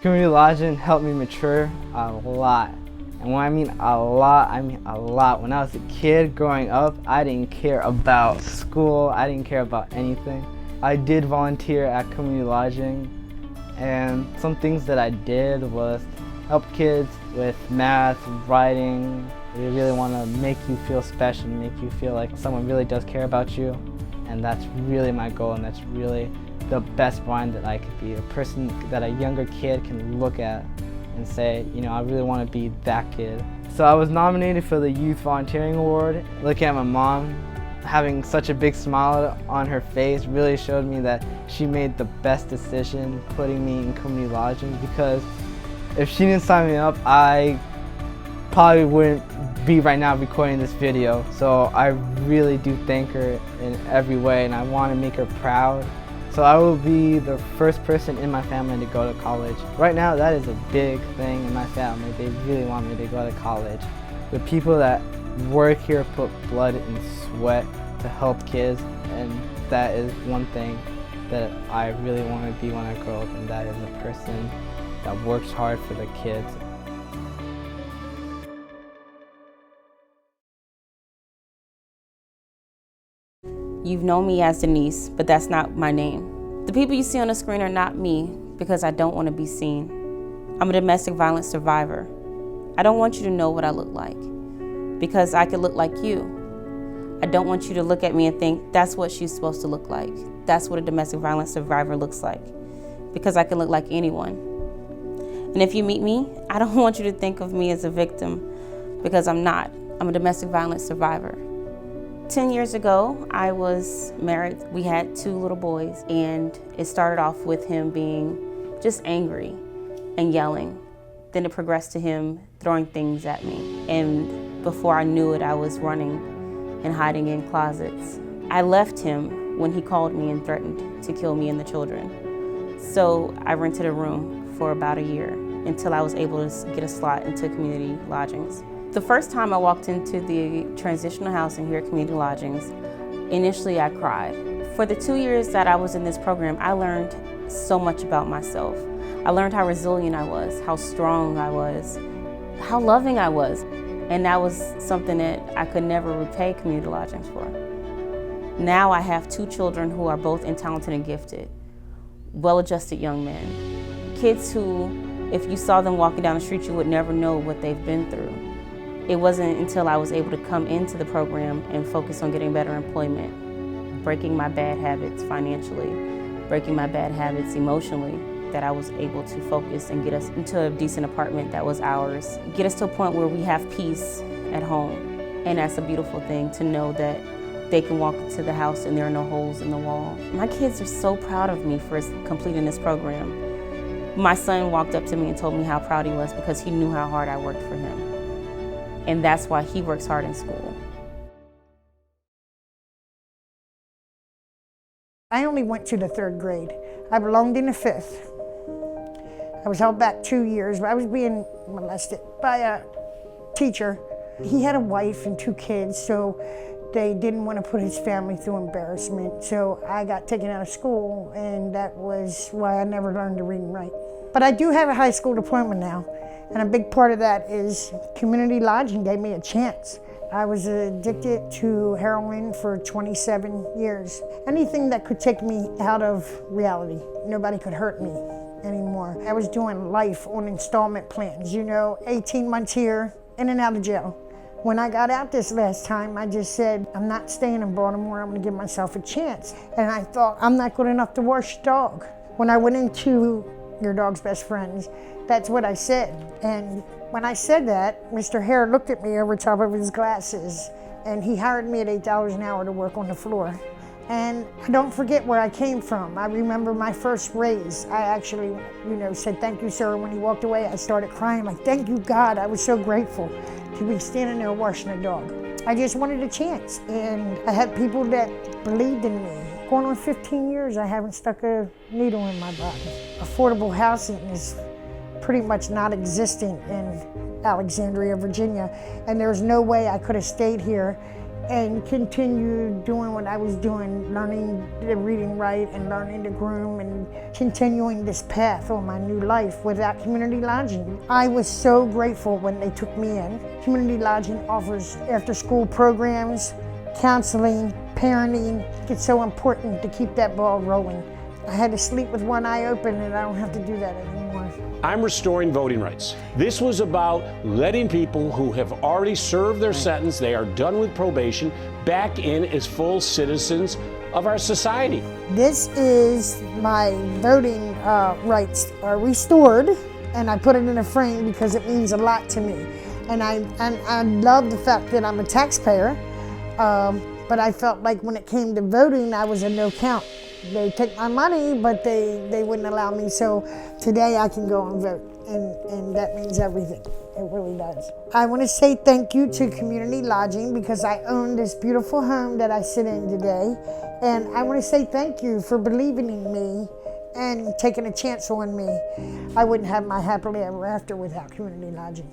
Community Lodging helped me mature a lot. And when I mean a lot, I mean a lot. When I was a kid growing up, I didn't care about school. I didn't care about anything. I did volunteer at Community Lodging, and some things that I did was help kids with math, writing. They really want to make you feel special, make you feel like someone really does care about you. And that's really my goal, and that's really the best Brian that I could be. A person that a younger kid can look at and say, you know, I really want to be that kid. So I was nominated for the Youth Volunteering Award. Looking at my mom, having such a big smile on her face really showed me that she made the best decision putting me in Community Lodging, because if she didn't sign me up, I probably wouldn't be right now recording this video. So I really do thank her in every way, and I want to make her proud. So I will be the first person in my family to go to college. Right now, that is a big thing in my family. They really want me to go to college. The people that work here put blood and sweat to help kids, and that is one thing that I really want to be when I grow up, and that is a person that works hard for the kids. You've known me as Denise, but that's not my name. The people you see on the screen are not me because I don't want to be seen. I'm a domestic violence survivor. I don't want you to know what I look like because I could look like you. I don't want you to look at me and think that's what she's supposed to look like. That's what a domestic violence survivor looks like, because I can look like anyone. And if you meet me, I don't want you to think of me as a victim, because I'm not. I'm a domestic violence survivor. 10 years ago, I was married. We had 2 little boys, and it started off with him being just angry and yelling. Then it progressed to him throwing things at me. And before I knew it, I was running and hiding in closets. I left him when he called me and threatened to kill me and the children. So I rented a room for about a year until I was able to get a slot into Community Lodgings. The first time I walked into the transitional housing here at Community Lodgings, initially I cried. For the 2 years that I was in this program, I learned so much about myself. I learned how resilient I was, how strong I was, how loving I was. And that was something that I could never repay Community Lodgings for. Now I have 2 children who are both talented and gifted, well-adjusted young men. Kids who, if you saw them walking down the street, you would never know what they've been through. It wasn't until I was able to come into the program and focus on getting better employment, breaking my bad habits financially, breaking my bad habits emotionally, that I was able to focus and get us into a decent apartment that was ours, get us to a point where we have peace at home. And that's a beautiful thing, to know that they can walk into the house and there are no holes in the wall. My kids are so proud of me for completing this program. My son walked up to me and told me how proud he was because he knew how hard I worked for him. And that's why he works hard in school. I only went to the 3rd grade. I belonged in the 5th. I was held back 2 years. I was being molested by a teacher. He had a wife and 2 kids, so they didn't want to put his family through embarrassment. So I got taken out of school, and that was why I never learned to read and write. But I do have a high school diploma now, and a big part of that is Community Lodging gave me a chance. I was addicted to heroin for 27 years. Anything that could take me out of reality. Nobody could hurt me anymore. I was doing life on installment plans, 18 months here, in and out of jail. When I got out this last time, I just said, I'm not staying in Baltimore, I'm gonna give myself a chance. And I thought, I'm not good enough to wash a dog. When I went into Your Dog's Best Friends, that's what I said. And when I said that, Mr. Hare looked at me over top of his glasses, and he hired me at $8 an hour to work on the floor. And I don't forget where I came from. I remember my first raise. I actually, said, thank you, sir. When he walked away, I started crying, like, thank you, God. I was so grateful to be standing there washing a dog. I just wanted a chance, and I had people that believed in me. Going on 15 years, I haven't stuck a needle in my body. Affordable housing is pretty much not existent in Alexandria, Virginia, and there's no way I could have stayed here and continue doing what I was doing, learning to read and write and learning to groom and continuing this path on my new life without Community Lodging. I was so grateful when they took me in. Community Lodging offers after-school programs, counseling, parenting. It's so important to keep that ball rolling. I had to sleep with one eye open, and I don't have to do that anymore. I'm restoring voting rights. This was about letting people who have already served their sentence, they are done with probation, back in as full citizens of our society. This is my voting rights are restored, and I put it in a frame because it means a lot to me. And I love the fact that I'm a taxpayer, but I felt like when it came to voting, I was a no count. They take my money, but they wouldn't allow me. So today I can go and vote, and that means everything. It really does. I want to say thank you to Community Lodging because I own this beautiful home that I sit in today. And I want to say thank you for believing in me and taking a chance on me. I wouldn't have my happily ever after without Community Lodging.